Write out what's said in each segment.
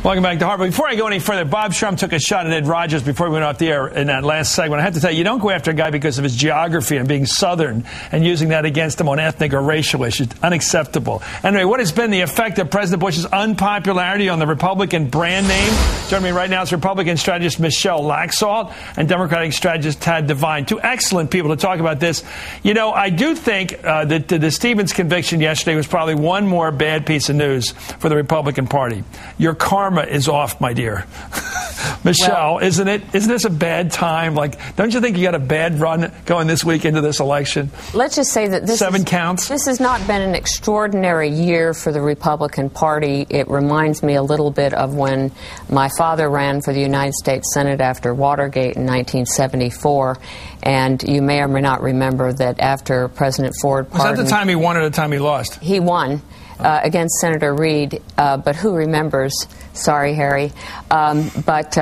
Welcome back to Harvard. Before I go any further, Bob Shrum took a shot at Ed Rogers before we went off the air in that last segment. I have to tell you, you don't go after a guy because of his geography and being Southern and using that against him on ethnic or racial issues. Unacceptable. Anyway, what has been the effect of President Bush's unpopularity on the Republican brand name? Joining me right now is Republican strategist Michelle Laxalt and Democratic strategist Tad Devine. Two excellent people to talk about this. You know, I do think that the Stevens conviction yesterday was probably one more bad piece of news for the Republican Party. Your karma is off, my dear. Michelle, well, isn't it? Isn't this a bad time? Like, don't you think you got a bad run going this week into this election? Let's just say that this counts. This has not been an extraordinary year for the Republican Party. It reminds me a little bit of when my father ran for the United States Senate after Watergate in 1974. And you may or may not remember that after President Ford pardoned... Was that the time he won or the time he lost? He won. Against Senator Reid, but who remembers? Sorry, Harry. But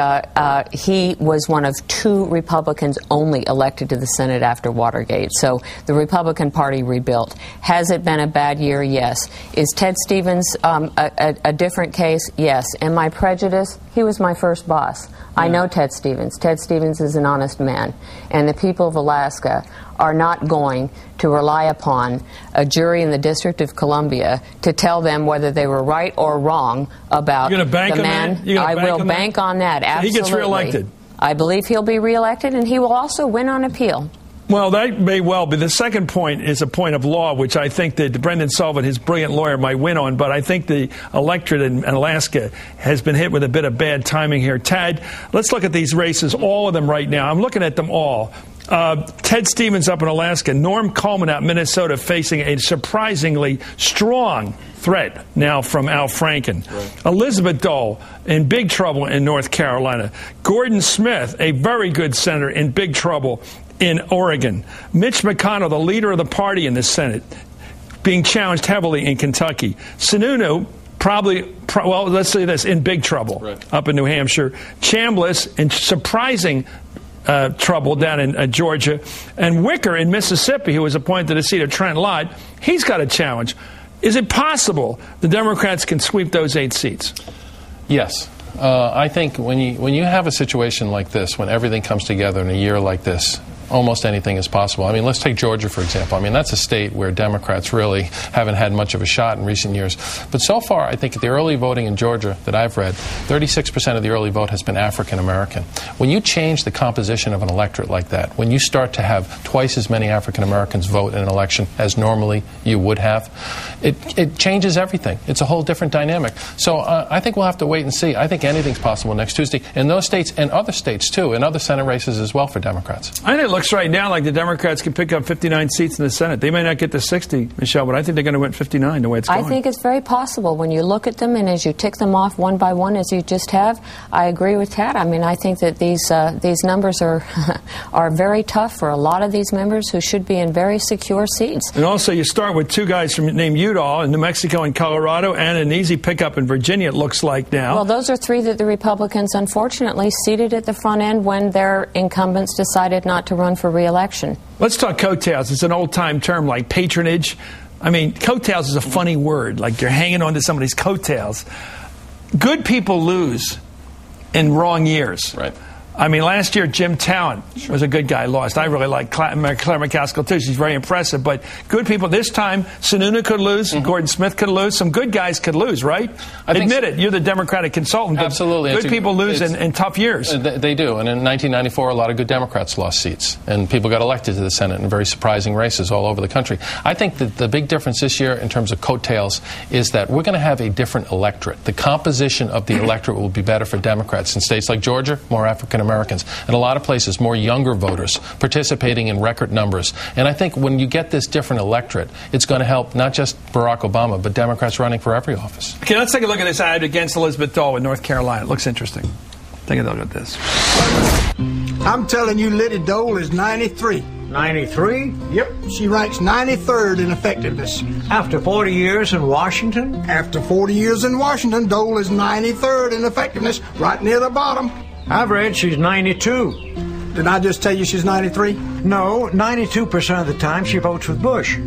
he was one of two Republicans only elected to the Senate after Watergate. So the Republican Party rebuilt. Has it been a bad year? Yes. Is Ted Stevens a different case? Yes. Am I prejudiced? He was my first boss. Yeah. I know Ted Stevens. Ted Stevens is an honest man. And the people of Alaska are not going to rely upon a jury in the District of Columbia to tell them whether they were right or wrong about the man. I will bank on that. Absolutely. So he gets reelected. I believe he'll be reelected, and he will also win on appeal. Well, that may well be. The second point is a point of law, which I think that Brendan Sullivan, his brilliant lawyer, might win on. But I think the electorate in Alaska has been hit with a bit of bad timing here. Tad, let's look at these races, all of them right now. I'm looking at them all. Ted Stevens up in Alaska, Norm Coleman out in Minnesota facing a surprisingly strong threat now from Al Franken. Right. Elizabeth Dole in big trouble in North Carolina. Gordon Smith, a very good senator, in big trouble in Oregon. Mitch McConnell, the leader of the party in the Senate, being challenged heavily in Kentucky. Sununu, well, let's say this, in big trouble up in New Hampshire. Chambliss in surprising trouble down in Georgia. And Wicker in Mississippi, who was appointed to the seat of Trent Lott, he's got a challenge. Is it possible the Democrats can sweep those 8 seats? Yes. I think when you have a situation like this, when everything comes together in a year like this, almost anything is possible. I mean, let's take Georgia, for example. I mean, that's a state where Democrats really haven't had much of a shot in recent years. But so far, I think the early voting in Georgia that I've read, 36% of the early vote has been African American. When you change the composition of an electorate like that, when you start to have twice as many African Americans vote in an election as normally you would have, it changes everything. It's a whole different dynamic. So I think we'll have to wait and see. I think anything's possible next Tuesday in those states and other states, too, and other Senate races as well for Democrats. I think it looks right now like the Democrats can pick up 59 seats in the Senate. They may not get to 60, Michelle, but I think they're going to win 59 the way it's going. I think it's very possible. When you look at them and as you tick them off one by one, as you just have, I agree with Tad. I mean, I think that these numbers are are very tough for a lot of these members who should be in very secure seats. And also, you start with two guys named Udall in New Mexico and Colorado, and an easy pickup in Virginia, it looks like now. Well, those are three that the Republicans, unfortunately, seated at the front end when their incumbents decided not to run for re-election. Let's talk coattails. It's an old-time term like patronage. I mean, coattails is a funny word, like you're hanging on to somebody's coattails. Good people lose in wrong years. Right. I mean, last year, Jim Talent was a good guy, lost. I really like Claire McCaskill, too. She's very impressive. But good people, this time, Sununu could lose, Gordon Smith could lose. Some good guys could lose, right? Admit it. You're the Democratic consultant. Absolutely. Good people lose in tough years. They do. And in 1994, a lot of good Democrats lost seats. And people got elected to the Senate in very surprising races all over the country. I think that the big difference this year in terms of coattails is that we're going to have a different electorate. The composition of the electorate will be better for Democrats. In states like Georgia, more African Americans. In a lot of places, more younger voters participating in record numbers. And I think when you get this different electorate, it's going to help not just Barack Obama, but Democrats running for every office. Okay, let's take a look at this ad against Elizabeth Dole in North Carolina. It looks interesting. Take a look at this. I'm telling you, Liddy Dole is 93. 93? Yep. She ranks 93rd in effectiveness. After 40 years in Washington? After 40 years in Washington, Dole is 93rd in effectiveness, right near the bottom. I've read she's 92. Did I just tell you she's 93? No, 92% of the time she votes with Bush.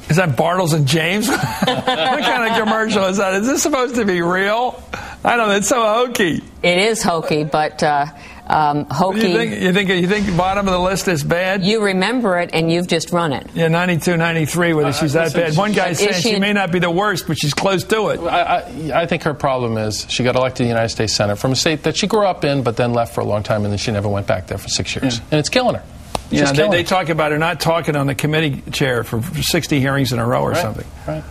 Is that Bartles and James? What kind of commercial is that? Is this supposed to be real? I don't know. It's so hokey. It is hokey, but hokey. You think bottom of the list is bad? You remember it, and you've just run it. Yeah, 92, 93, whether she's that bad. One guy says she may not be the worst, but she's close to it. I think her problem is she got elected to the United States Senate from a state that she grew up in, but then left for a long time, and then she never went back there for 6 years. Yeah. And it's killing her. Yeah, they talk about her not talking on the committee chair for 60 hearings in a row or something. Right.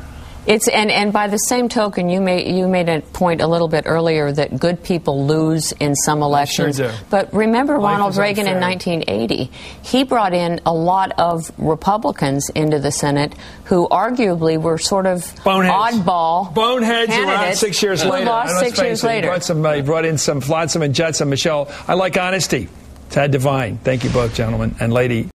And by the same token, you made a point a little bit earlier that good people lose in some elections. Sure do. But remember Ronald Reagan in 1980. He brought in a lot of Republicans into the Senate who arguably were sort of oddball boneheads who were out 6 years later. Lost 6 years later. He brought in some Flotsam and Jetsam. Michelle, I like honesty. Tad Devine. Thank you both, gentlemen and lady.